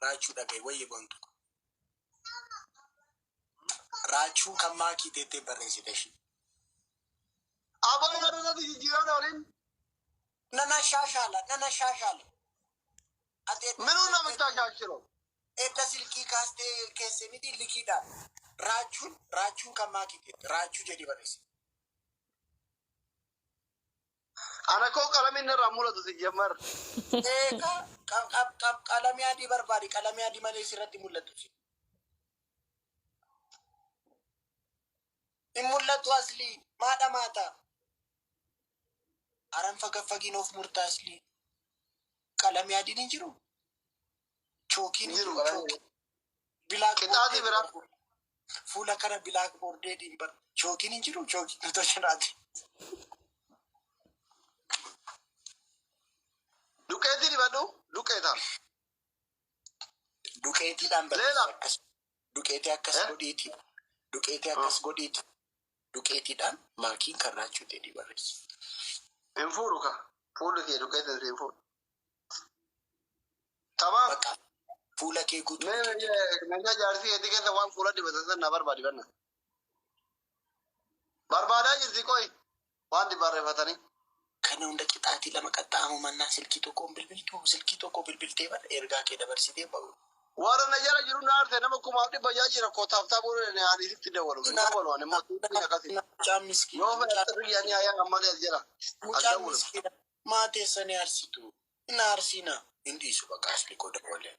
Raachuu dhagaye wayye boontu. Raachuu kan maakii teettee barreessite shi. Aboo yaadota jijjiirraa waliin. Nana shaashaala. Minuu namicha shaashiro. Edda silkii kaastee keessee miti likiidhaan. Raachuun kan maakii teette. Raachuu jedhi barreessite. Ana koo qalamiin irraa mul'atu si jammar. Qalamii adii barbaade qalamii adii malee sirratti mul'atu si. In mul'atu aslii maadha maata. Aran fagaffagiin of murtaa aslii. Qalamii adiin hin jiru. Chookiin hin jiru. Qixaati bira. Fuula kana bilaak boordeediin bar. Chookiin hin jiru. Chookiin toshanaati. Duqeetii dibadhu duqeetaan. Duqeetiidhaan barreessu. Duqeetii akkas godhiiti. Duqeetiidhaan maakiin kan raachuu ta'e barreessu. Hin fuudhu ka. Fuulli kee duqeetiin hin fuudhu. Tamaa. Fuula kee guutuu. Nanga jaarsii heddii keessa waan fuula dibatan sana barbaadi banna. Barbaadaa jirti qoy. Waan dibarreeffatanii. Kana hunda qixaatii lama qaxxaamu mannaa silkii tokko bilbiltee bara ergaa kee dabarsitee ba'u. Warra na jala jiru na arte nama kumaaf dhibba jira kootaaftaa booree ne ani sitti dawalu. Dawalu ani mootii akkasi. Mucaan miskiina. Yoo fedhatte yaani ayaa ammalee jira. Mucaan miskiina. Maateessanii arsitu. Ina arsina. Indiisu bakka asli koo dabalee.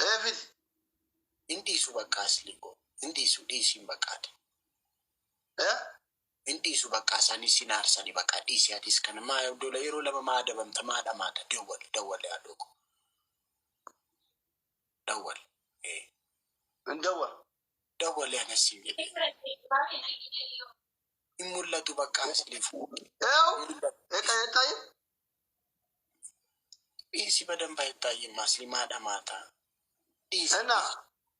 Eefis. Indiisu bakka asli koo. Indiisu dhiisiin bakkaati. Indiisu bakka isaanii sin aarsanii bakka dhiisiyaatis kana maa dola yeroo lama maa dabamta maadha maata dawwale adooko. Dawwal. Dawwale anasiin jedhee. In mul'atu bakka asliif. Eeqayettaayi? Dhiisi badan baay'attaayi maasli maadha maata. Dhiisi.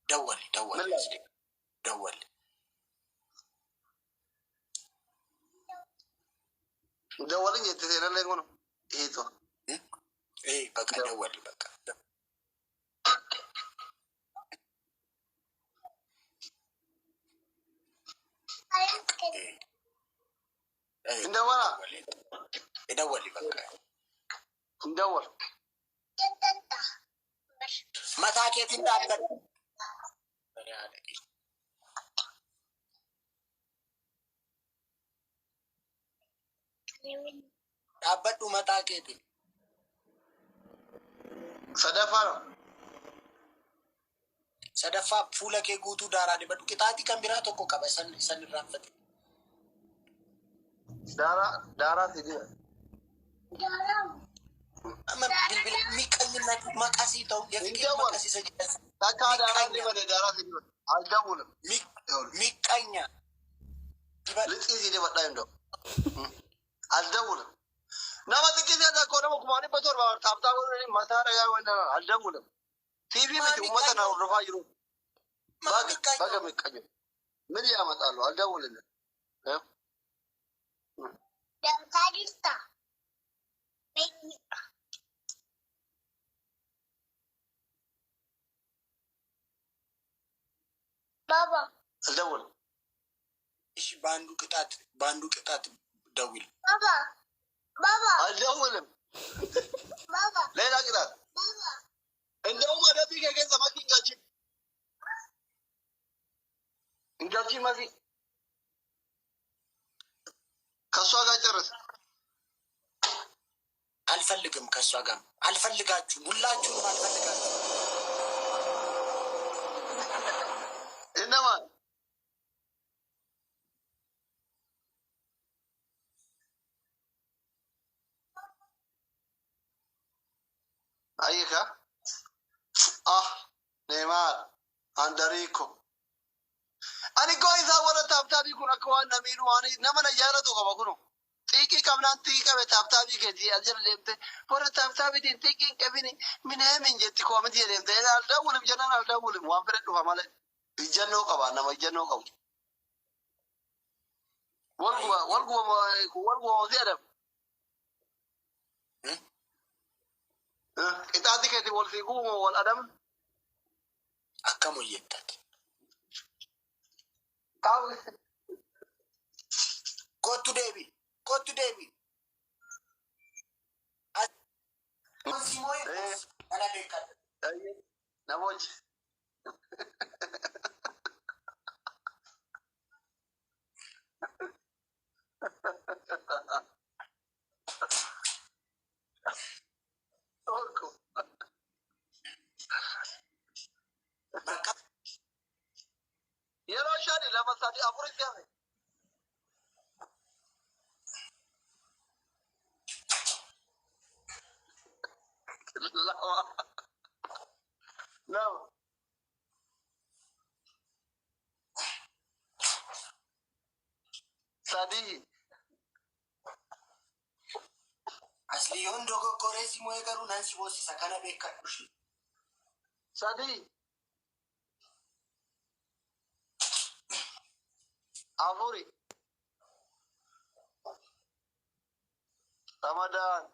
Dawwale. Dawwalin jette seenallee kun hiito. Bakka dawwali bakka. Indawwala. Dawwali bakka. Indawwal. Mataa keetiin dhaabbadhu. Dhaabbadhu mataa keetiin. Sadaffaa fuula kee guutuu daaraa dibadhu. Qixaatii kan biraa tokko qaba san irraanfate. Daaraa fidee. Amma bilbila miiqayyina maqasii ta'u yafikii maqasiisa jedhasa. Takka daaraa dibadee daaraa fidee. Aldawulam. Miiqanya. Lixii fidee badhaa hin da'u. Aldawulam. Nama xiqqisee tokko nama kumaanii batorba taaptaa godhanii mataa dhagaa wanta aldawulam. TV miti uummata na hordofaa jiru. Baga miiqanya. Mili yaa maxaalu aldawulam. Dantaadista. Baba. Aldawulam. Ishi baanduu qixaati dawil. Baba. Aldawulam. Baba. Leela qixaat. Baba. Indawuma dabii kee keessa makki hin galchin. Hin galchin makki. ከሷ ጋር ጨርስ። አልፈልግም ከሷ ጋር አልፈልጋችሁም። ሁላችሁንም አልፈልጋችሁም። እነማን አይካ ኔማር አንደሪኮ ani goisa wala taaptaabii kun akka waan namiidhu waan nama na jaallatu qaba kunu xiiqii qabnaan xiiqii qabe taaptaabii keetii as jala deemte warra taaptaabiitiin xiiqii hin qabini minheemin jetti koomiti deemte aldawulim jennaan aldawulim waan fedhe dhufa malee ijjannoo qaba nama ijjannoo qabu walguma osii adam qixaati keetii wal fiiguu wal adam Akkam hojjettati. Taa'u. Kottu deebi. Kottu deebi. Asii moo kana beekadha. Namoonni. Yeroo shani lama sadii afuritti hafe. Lama. Sadii. Asli yoon dogoggoree si moo garuu nan si boosisa kana beekadhu. Sadii. Afuri. Ramadan.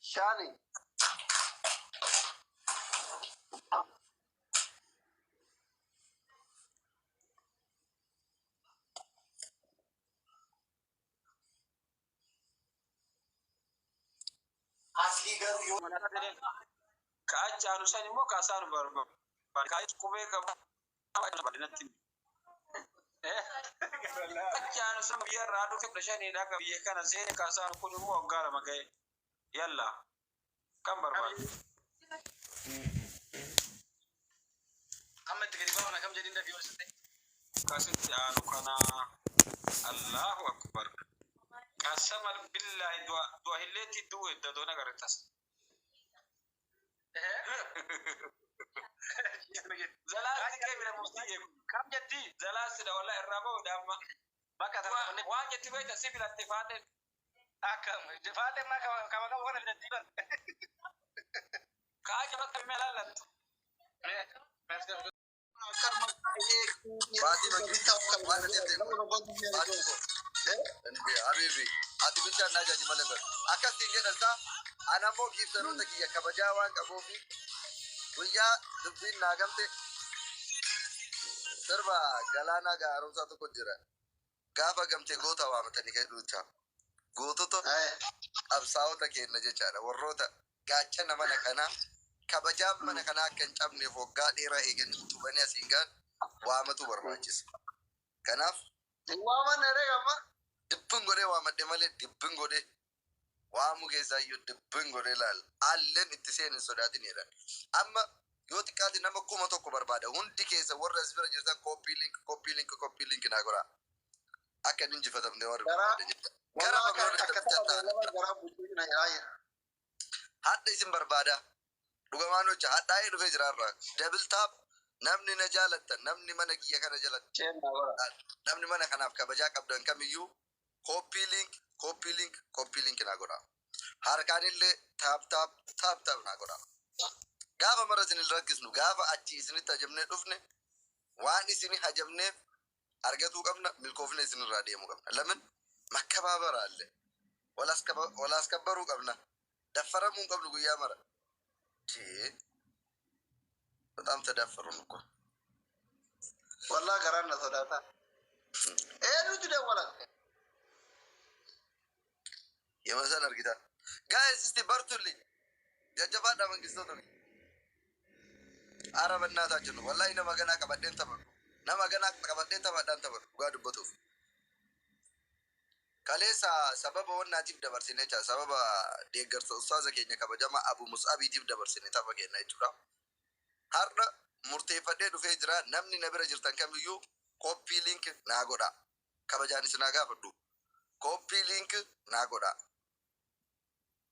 Shani. Asli garuu yoo Kaachaan shan immoo kaasaan barbaadu. Kaachi qubee qaba. Badinatti. Kaachaan sun biyya irraa dhufe kudha shaniidha akka biyya kana seene kaasaan kun immoo waggaa lama ga'e. Yalla. Kan barbaadu. Amma itti gadi baafna kam jedhin dafii walsitte. Kasitti aanu kana Allahu akbar. Qasama billahi du'a hilleetti du'e dadoona garatas. Zalaasti kee bira muftii Kam jetti zalaasti da wala irraa ba'u damma. bakka sana Waan jetti beekta si filatti faadeen. akkam faalee maa kama kama kana jetti ban. Kaachi bakka meelallattu. Baati magita kan mana dia. Habibi, ati bicha na jaji malengo. Akas tinggal dasa, anamo kita rota kiya kabajawan kabofi. Buya dubin nagamte. Serba galana ga arusa tu kujira. Gaba gamte gota wa matani kai ducha. Goto to ab saota ke na je chara. Warrota gacha na mana kana. Kabajab mana kana kan cabne fogga dera egen tubani asingan wa matu barbaachis. Kanaf wa man regama dibbin gode wa madde male dibbin gode wa mu geessa yu dibbin gode lal allen itti seen sodatin jedhan amma yoo xiqqaati nama kuma tokko barbaada hundi keessa warra asbira jirtan copy link na gora akka ninjifatamne warra gara hadda isin barbaada dhugamaano cha hadda dhufe jiraarra double tap namni na jaalatan namni mana kiyya kana jalatti namni mana kanaaf kabajaa qabdan kamiyyu copy link na godha harkaanillee tap na godha gaafa mara isin rakkisnu gaafa achi isinitti hajamnee dhufne waan isini hajamneef argatuu qabna milkoofne isinirraa deemuu qabna lamin makkabaabaraalle walaskabbaruu qabna daffaramuu qabnu guyyaa mara በጣም ተዳፈሩን እኮ والله قرانا صداتا ايه تدولا يا مثلا ارجع جايز استبرتوا ججبانا من قصته عرب الناس اجنوا والله انما كنا كبدين تبر نما كنا كبدين تبر دان تبر غاد بتو كاليسا سبب وناتيب دبرسينه سبب ديغرس استاذ كينيا كبجما ابو مصعب يجيب دبرسينه تبغينا يجرا harda murteeffadhee dhufee jira namni na bira jirtan kamiyyuu copy link naa godha kabajaanis naa gaafadhu copy link naa godha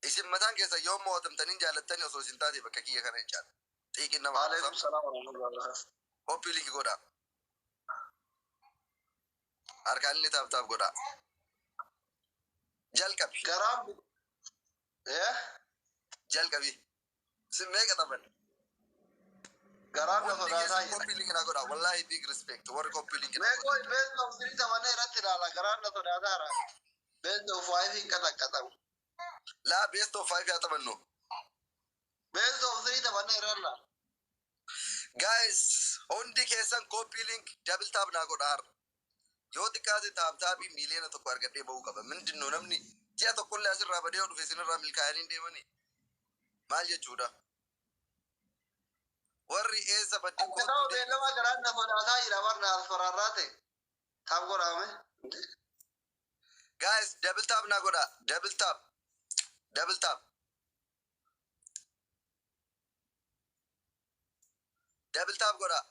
isin mataan keessa yoo mootumtaniin jaallattanii osoo isin taate bakka kiyya kana hin jaalladhu xiiqin nama alaykum salaam wa rahmatullah copy link godha harkaan inni taaf godha jalqabi garaam jalqabi simmee qaxaban Garana sodata copy link na goda wallahi big respect war copy link na go based of siri zamane ratira la garana sodata ra based of 5 kata la based of 5 ya tabanno Best of three taphanne irralla. Guys, hundi keessan copy link double tap naa godhaa. Yoo xiqqaate taaptaabii miiliyoona tokko argadhee bahuu qaba. Mindinno namni ji'a tokkollee asirraa badee dhufe isinirraa milkaa'anii deemanii maal jechuudha? Warri eessa badde Akkana beellama garaan na fodhaataa jira warna alfararraa ta'e. Taap godhaame. Guys, double tap naa godhaa. Double tap. Double tap. Double tap godhaa.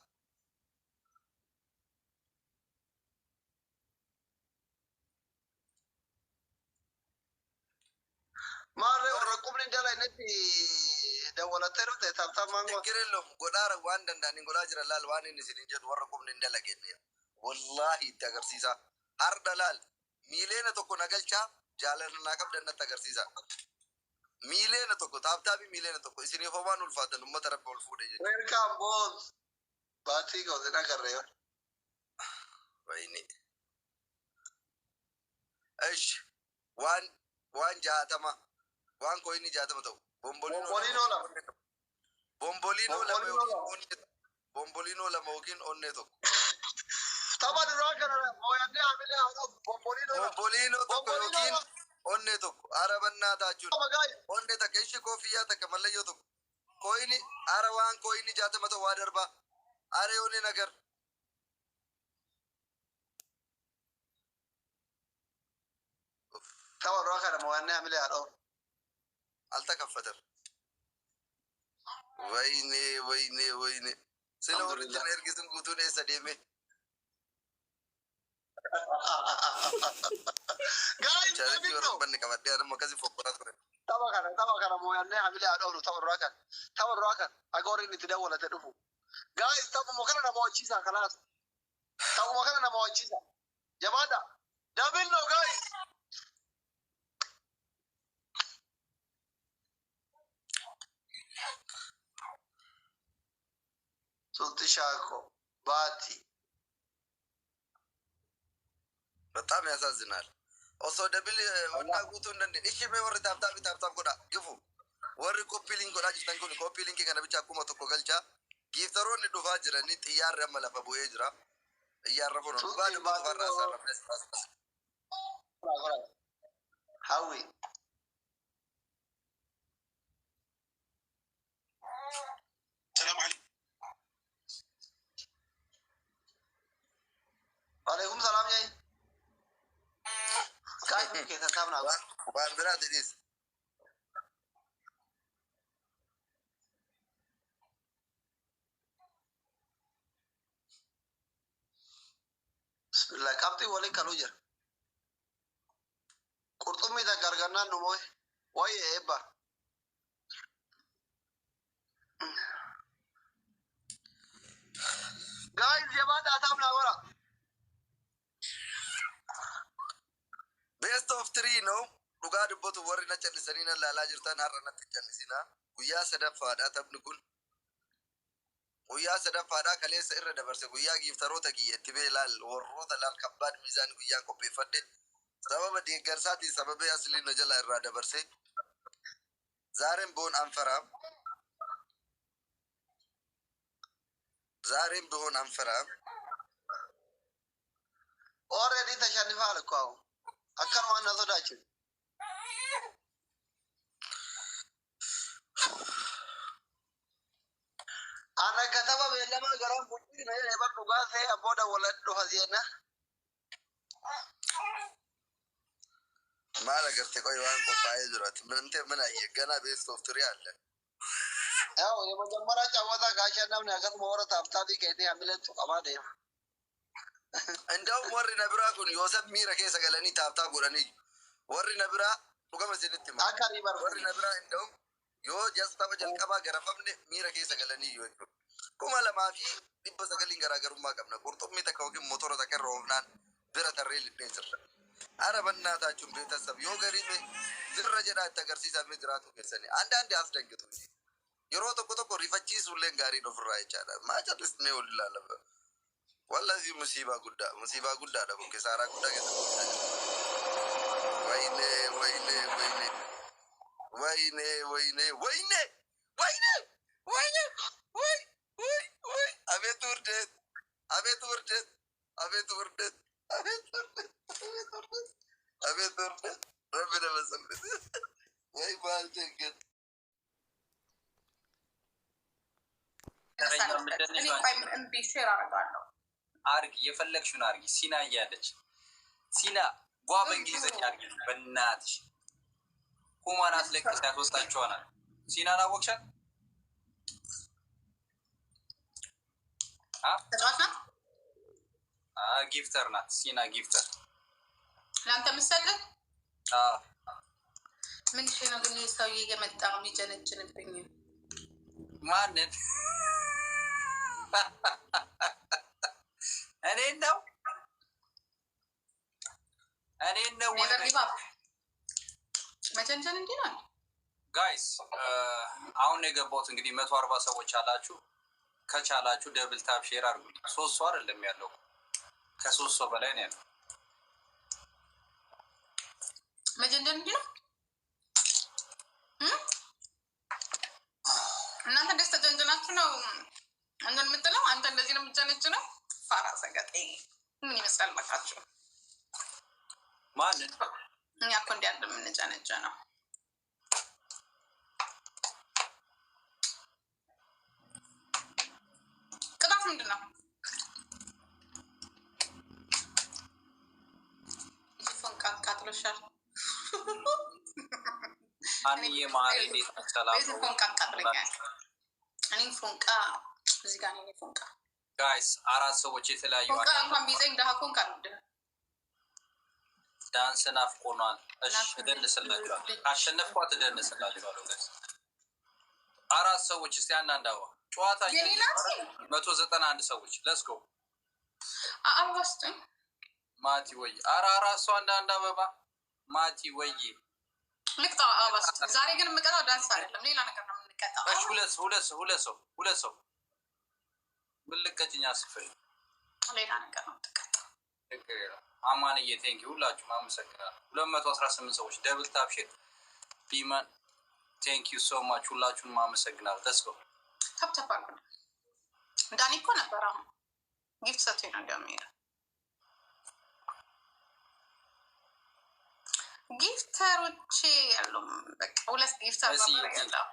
Maarree warra qubni jala innitti dawwalattee dhufte taaptaa maangoo. Tigirello godhaara waan danda'aniin godhaa jira laal waan inni isin jedhu warra qubni hin dalagenne. Wallahi itti agarsiisa. Harda laal miiliyoona tokko nagalchaa jaalala naa qabdan natti agarsiisa. Miiliyoona tokko taaptaabii miiliyoona tokko isiniif homaan ulfaatan uummata rabbi ol fuudhe jechuudha. Welcome boss. Baatii gootee nagarree. Wayini. Esh waan jaatama. Waan koyini jaatama ta'u. Bombolino lama. Bombolino lama yookiin onnee tokko. Tapha duraa kana mooyannee hamilee haadha bombolino lama. Bombolino tokko yookiin onnee tokko. Arabannaa taachuun. Magaay. Onnee takka ishee koofiyyaa takka mallayyoo tokko. Koyini ara waan koyini jaatama ta'u waa darbaa. Are onnee nagar. Tapha duraa kana mooyannee hamilee haadha. Altakaffatar. Wayne. Sila walitti ergisin guutuun eessa deeme? Guys, Chaalatti warra banne qabadhee adama akkasii fokkoraa ture. tapha kana mooyannee hamilee haadha oolu tapha duraa kana. Tapha duraa kana akka warri itti dawwalate dhufu. Guys, taphuma kana nama hojiisa kanaas. Taphuma kana nama hojiisa. Jabaadha. Dabillo guys. Sulti Shako, Bati. በጣም ያሳዝናል። ኦሶ ደብል ወና ጉቱን እንደን እሺ በወር ታብታብ ጎዳ ግፉ ወር ኮፒ ሊንክ ጎዳ ጅተን ኩን ኮፒ ሊንክ ከነ ብቻ ኩመ ተኮ ገልቻ ጊፍተሮን ዱፋ ጅረኒ ጥያር ያመላፈ ቦዬ ጅራ እያረፉ ነው ባድ ባፈራ ሰረፍ Hawi. السلام عليكم. Waalaikum salam yai. Guys, kita tahu nak. waan biraa didis Bismillah, kapti wali kalau jar. Kurtumi tak garganan dulu. Wah eba. Guys, jabat atam nak orang. best of 3 no dhugaa dubbatu warri na callisanii na laalaa jirtan har'a natti callisinaa guyyaa sadaffaadhaa taphni kun guyyaa sadaffaadhaa kaleessa irra dabarse guyyaa giiftaroota kiyya itti bee laal warroota laal kabbaad miizaan guyyaa qopheeffadhe sababa deeggarsaatiin sababee aslii na jala irraa dabarse zaaren boon anfaraam Already tashanifaa lakwao. Akan mana tu dah cun. Anak kata apa bela mah garam putih naya hebat tugas saya apa dah walad doh hasilnya. maal agartee qoy waan qophaa'ee jiraati mantee mana eegganaa best of 3 alle Ya, mara cawata kasih namanya akan mau orang tapi kayaknya ambil tu apa deh. እንደውም warri na biraa kun yoosef miira keessa galanii taaptaa godhanii warri na biraa dhugama isinitti hima Akar ibar. warri na biraa inda'um yoo jalqaba jalqabaa garafamne miira keessa galanii yoo jechuudha. 2,900 garaagarummaa qabna. Qurxummii takka yookiin motora takka irra oofnaan bira tarree linnee jirra. Arabannaa taachuun beetasab yoo gariime dirra jedhaa itti agarsiisamee jiraatu keessanii andaandi as dangitu. Yeroo tokko tokko rifachiisuullee gaarii ofirraa jechaadha. Maa callisnee ol ilaalama. Wallahi musiibaa guddaadha kun kisaaraa guddaa keessatti. Wayne. أبيت تربية ربنا بسمت وي بالجنجد አርጊ የፈለግሽውን አርጊ ሲና እያለች ሲና ጓ በእንግሊዘኛ አርጊ በእናትሽ ሁማን አስለቅስ ያስወጣችኋናል ሲናን አወቅሻት ጊፍተር ናት ሲና ጊፍተር ለአንተ ምሰጥህ ምን ሽ ነው ግን ሰውዬ እየመጣ የሚጀነጅንብኝ ማንን እኔን ነው መጀንጀን እንዲህ ነው ጋይስ አሁን የገባሁት እንግዲህ 140 ሰዎች አላችሁ ከቻላችሁ ደብል ታፕ ሼር አድርጉ 3 ሰው አይደለም ያለው ከ3 ሰው በላይ ነው ያለው መጀንጀን እንዲህ ነው እናንተ ደስ ተጀንጀናችሁ ነው አንተን የምትለው አንተ እንደዚህ ነው የምትጀነጅ ነው ፋራ ሰገጤ ምን ይመስላል መካችሁ ማንን እኛ እኮ እንዲህ አንድ የምንጀነጀ ነው ቅጣት ምንድን ነው ይፎን ካካትሎሻል አንዬ ማሪ እንዴት ተሰላም ይፎን ካካትለኛል እኔ ፎንቃ እዚህ ጋር ነው ፎንቃ ጋይስ 4 ሰዎች የተለያዩ ፎንቃ እንኳን ቢዘኝ ደሃ ፎንቃ ነው ዳንስ ናፍቆናል እሺ ደንስላችሁ አሸነፍኳት ደንስላችሁ ጋይስ 4 ሰዎች እስቲ አንዳንዳው ጨዋታ 191 ሰዎች ሌትስ ጎ አባስጥ ማቲ ወይ አራራ ሰው አንዳንድ አበባ ማቲ ወይ ልቅጣ አባስጥ ዛሬ ግን የምቀጣው ዳንስ አይደለም ሌላ ነገር ነው የምንቀጣው እሺ ሁለት ሰው ብልቀጭኛ ስፍል ሌላ ነገር ነው የምትቀጣው አማንዬ ቴንክ ዩ ሁላችሁም አመሰግናለሁ 218 ሰዎች ደብል ታፕ ሼር ቢማን ቴንክ ዩ ሶ ማች ሁላችሁም አመሰግናለሁ ሌትስ ጎ ታፕ ታፕ አድርጉ ዳኒ እኮ ነበር አሁን ጊፍት ሰጥቶኝ ነው እንደሚሄድ ጊፍተሮቼ ያለው በቃ ሁለት ጊፍተር ያለው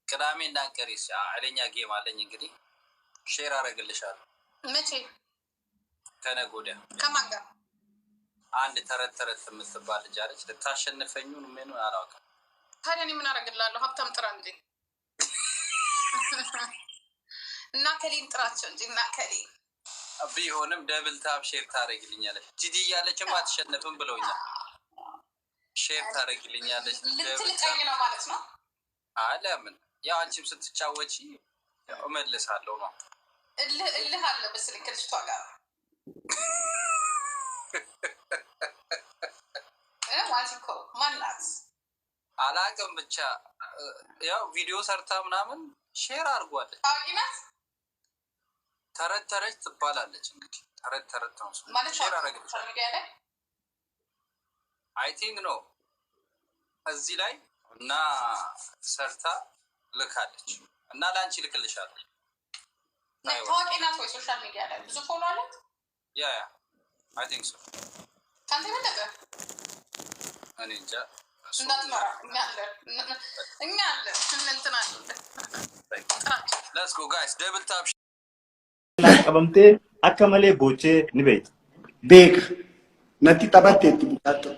ቅዳሜ እንዳንቀሪስ አለኛ ጌም አለኝ እንግዲህ ሼር አረግልሻለሁ መቼ ከነገ ወዲያ ከማን ጋር አንድ ተረት የምትባል ልጅ አለች ልታሸንፈኙን ምን አላውቅም ታዲያ እኔ ምን አረግላለሁ ሀብታም ጥራ እንጂ እና ከሌን ጥራቸው እንጂ እና ከሌን ቢሆንም ደብል ታፕ ሼር ታረግልኛለች ጂጂ ያለችም አትሸነፍም ብለውኛል ሼር ታረግልኛለች ልትልቀኝ ነው ማለት ነው አለምን ያው አንቺም ስትጫወቺ እመልሳለሁ ነው እልህ አለ በስልክ ልጅቷ ጋር ዋቲኮ ማናት አላቅም ብቻ ያው ቪዲዮ ሰርታ ምናምን ሼር አድርጓለች አቂናት ተረት ትባላለች እንግዲህ ተረት ነው ማለት ሼር አረግልሽ አይ ቲንክ ነው እዚህ ላይ እና ሰርታ ልካለች እና ላንቺ ልክልሻለሁ ታዋቂ ናት ወይ ሶሻል ሚዲያ ላይ ብዙ ፎሎ አላት ያ አይ ቲንክ ሶ ካንተ በለጠ እኔ እንጃ እንዳትመራ እኛ አለ እንትና let's go guys double tap qabamte akka malee boochee ni beekta beek natti taphatteetti buqaattu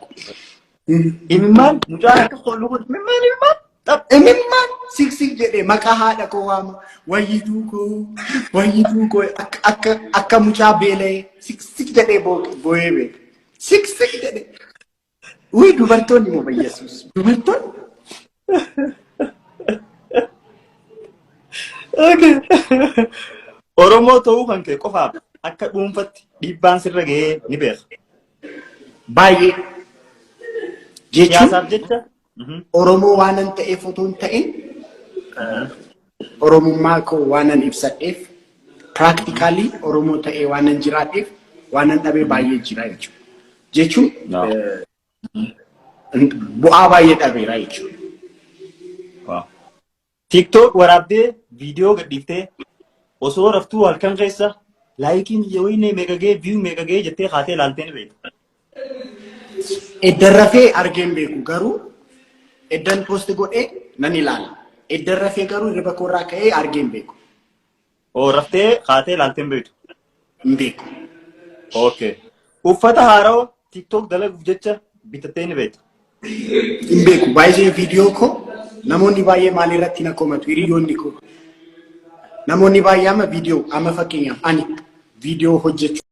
imimmaan mucaan akka kolluun imimmaan imimmaan siksik jedhe maqaa haadha koo waama wayyituu koo akka mucaa beela'ee siksik jedhee boo'ee beeka siksik jedhe uy dubartoonni moo bayyesuus dubartoonni Oromoo ta'uu kan kee qofaaf akka dhuunfatti dhiibbaan sirra ga'ee ni beeka. Baay'ee Siyaasaaf jecha Oromoo waanan ta'eef otoo hin ta'in Oromummaa koo waanan ibsadheef practically Oromoo ta'ee waanan jiraadheef waanan dhabee baay'ee jira jechuun bu'aa baay'ee dhabeera jechuudha. TikTok waraabdee viidiyoo gadhiiftee osoo raftuu halkan keessa laayikiin yoo inni meeqa ga'ee view meeqa ga'ee jettee kaatee ilaaltee ni beekta. Eddarrafee argeen beeku garuu eddan post godhee nan ilaala. Eddarrafee garuu hirriba koorraa ka'ee argeen beeku. Oo raftee kaatee ilaalteen beektu. Hin beeku. Okay. Uffata haarawaa TikTok dalaguuf jecha bitattee ni beektu. Hin beeku. Baay'ee viidiyoo koo namoonni baay'ee maalirratti na komatu hiriyoonni koo. Namoonni baay'ee ama viidiyoo ama fakkeenyaaf ani viidiyoo hojjechuu.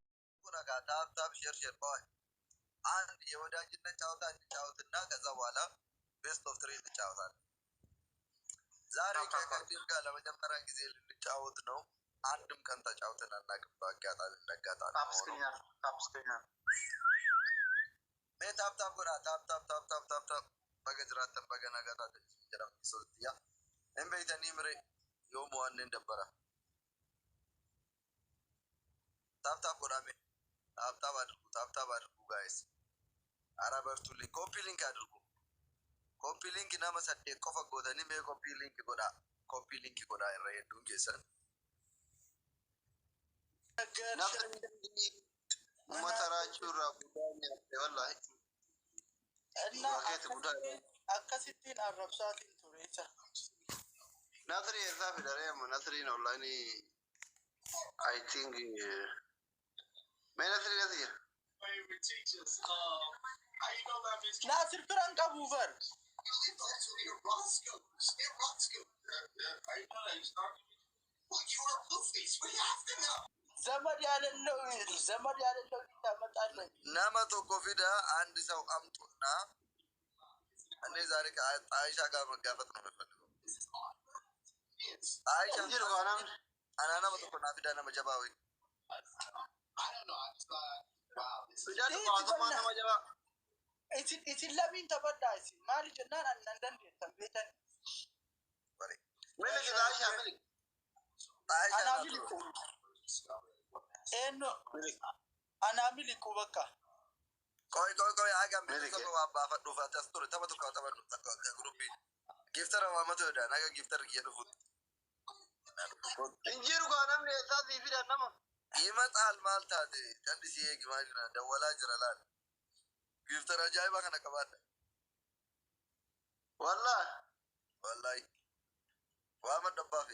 ታፕ ሼር ሼር ባይ አንድ የወዳጅነት ጨዋታ እንጫወትና ከዛ በኋላ ቤስት ኦፍ 3 እንጫወታለን። ዛሬ ከቀድም ጋር ለመጀመሪያ ጊዜ ልንጫወት ነው። አንድም ቀን ተጫውተን አናውቅም። በአጋጣሚ እንዳጋጣሚ ታፕ ጎዳ ታፕ በገጅራተን በገነገታ ጀራም ሶልቲያ እንበይተኒ ምሬ ዮሞ ዋንን ደበራ ታፕ ጎዳሜ ታፕ አድርጉ ጋይስ። አራ በርቱልኝ። ኮፒ ሊንክ አድርጉ። ኮፒ ሊንክ ናመ ሰዴ ቆፈ ጎተኒ ሜ ኮፒ ሊንክ ጎዳ ይረዱን ጌሰን መተራችሁ ራቡዳኛ ወላሂ እና አከሲቲን አረብሳቲን ቱሬቻ ናትሪ የዛፍ ደረም ናትሪ ነው ላኒ አይ ቲንክ ናትሪ ናትሪ ናስር ቱራን ቀቡቨር ዘመድ ያለለው ይታመጣለህ። ናመ ቶኮ ፊዳ አንድ ሰው አምጡና እኔ ዛሬ ከአይሻ ጋር መጋፈጥ ነው የምፈልገው። አይሻ አናና ቶኮ ናፊዳ ነመጀባዊ isin lamiin taphattaa isin maali jennaan annan dandeettan beetan anaa miliqu eenyu anaa miliqu bakka ቆይ አጋም ቤተሰብ አባፈዱ ፈተስቱር ተመቱ ከተበዱ ግሩፕ ጊፍተር ማመቶ ዳ ናጋ ጊፍተር እየደፉት እንጂሩ ጋናም ለታዚ ፊዳናማ ይመጣል ማልታት ተንዲሲ ግማጅና ደወላ ጅራላል ጊፍተር አጃይባ ከነቀባለ ወላሂ ዋመ ደባፊ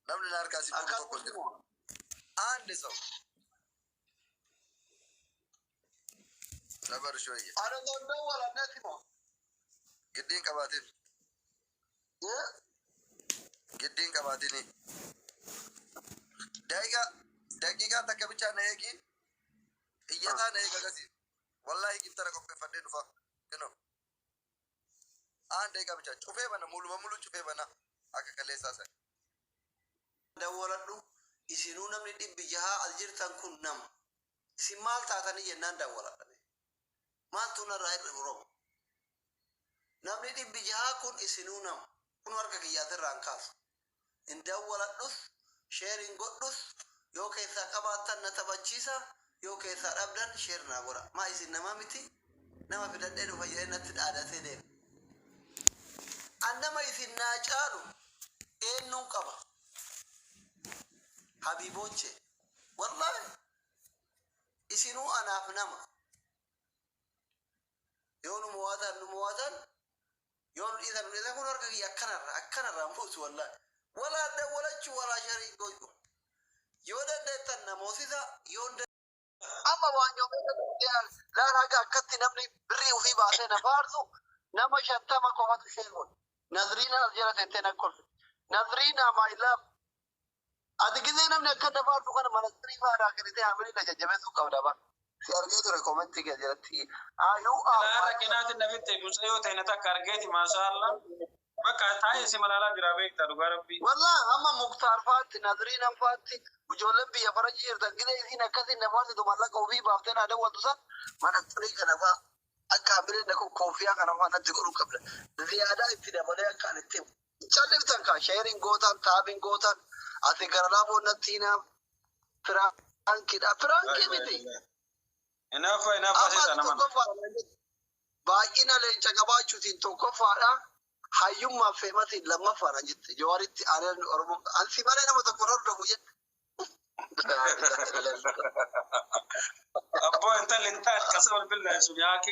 ለምን ላርካሲ ፎቶ አንድ ሰው ነበር ሾይ አረ ደወላ ነቲሞ ግዲን ቀባቲኒ ደቂቃ ተከብቻ ነይቂ እየታ ነይቀ ገሲ ወላሂ ጊፍተር ቆፈ ፈደ ዱፋ ከኖ አንድ ደቂቃ ብቻ ጩፌ በነ ሙሉ በሙሉ ጩፌ በና አከከሌሳሰ ደወለዱ ኢሲኑ ነምኒ ዲብጃ አልጅርተን ኩነም ሲማል ታተን የናን ደወላደ ማቱና ራይ ሮሮ namni dhibbi jaha kun isinuu nam kun harka kiyyaatirraan kaasu hin dawwaladhus sheerin godhus yoo keessaa qabaattan na taphachiisa yoo keessaa dhabdan sheer naa godha maa isin nama miti nama fidadhee dhufa jedhee natti dhaadhatee deema an nama isin naa caalu eenyuun qaba habiibooche wallaahi isinuu anaaf nama yoo nu muwaatan يوم إذا كنا رجعي أكنر راموس ولا ده ولا شو ولا شيء يقول يودا ده تناموسيدا يودا أما وانيو بيتال لا رجع كتي نمني بري وفي بعثنا بارزو نما شتى ما كوفت شيء نظرينا الجرة تنتنا كل نظرينا ما إلا أتكلم نمني كذا بارزو كنا ما نظري ما راكني ده عملي نججمه سو كودا بار سيارجيتو ريكومنت كي جرتي أيو لا ركنات النبي تمسيو تينتا كارجيتي ما شاء الله بقى تاي سملالا جرابيك تدوغا ربي والله أما مختار فات نظرين فات وجولن بيا فرجير تكذا يزين كذا نفاس دوما كوفي بافتنا هذا وتوسا ما نطري كنفا أكابر نكو كوفيا كنفا نتقول قبل زيادة ابتداء ولا كانت تيم چلو تنكا شيرين غوتان تابين غوتان أتكرر لابو نتينا فرانكي متي enough sita naman baay'ina leenca qabaachuutiin tokkoffaadha hayyummaa feematiin lammaffadha jette jawaaritti aanaan oromoo ansi malee nama tokko hordofu jette أبو أنت اللي أنت كسر بالله سبحانك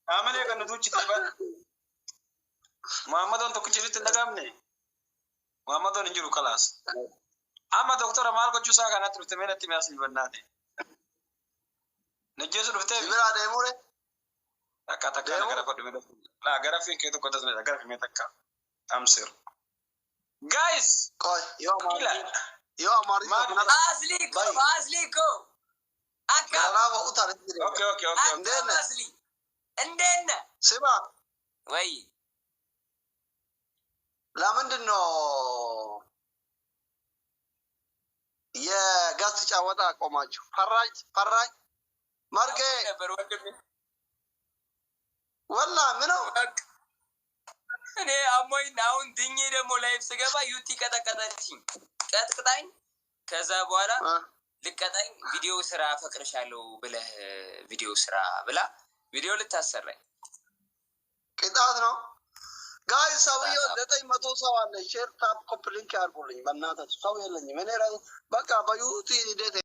أمن يا كنو توجي تبان محمد أنت كنت جريت النجامني محمد أنت نجرو خلاص أما دكتور مال كنت جوسا كانت ترتمينا تماسي بنادي نجيس رفتي Sibira deemuu re. تكا تكا نقرأ كده من لا قرأ فين كده كده تسمع قرأ فين تكا أمسر guys Koy yoo gila amarii asliiko akka garaaba utaale. okay asli እንደነ ስማ ወይ ለምንድን ነው የጋስ ጫወታ አቆማችሁ? ፈራጅ ማርጌ ነበር ወንድሜ ወላ ምነው እኔ አሞኝ አሁን ድኜ ደግሞ ላይፍ ስገባ ዩቲ ቀጠቀጠችኝ ቀጥቅጣኝ ከዛ በኋላ ልቀጣኝ ቪዲዮ ስራ ፈቅርሻለሁ ብለህ ቪዲዮ ስራ ብላ ቪዲዮ ልታሰራኝ ቅጣት ነው ጋይ ሰውዬው 900 ሰው አለ ሼር ታፕ ኮፕሊንክ አድርጉልኝ በእናታችሁ ሰው የለኝም እኔ በቃ በዩቲ እንዴት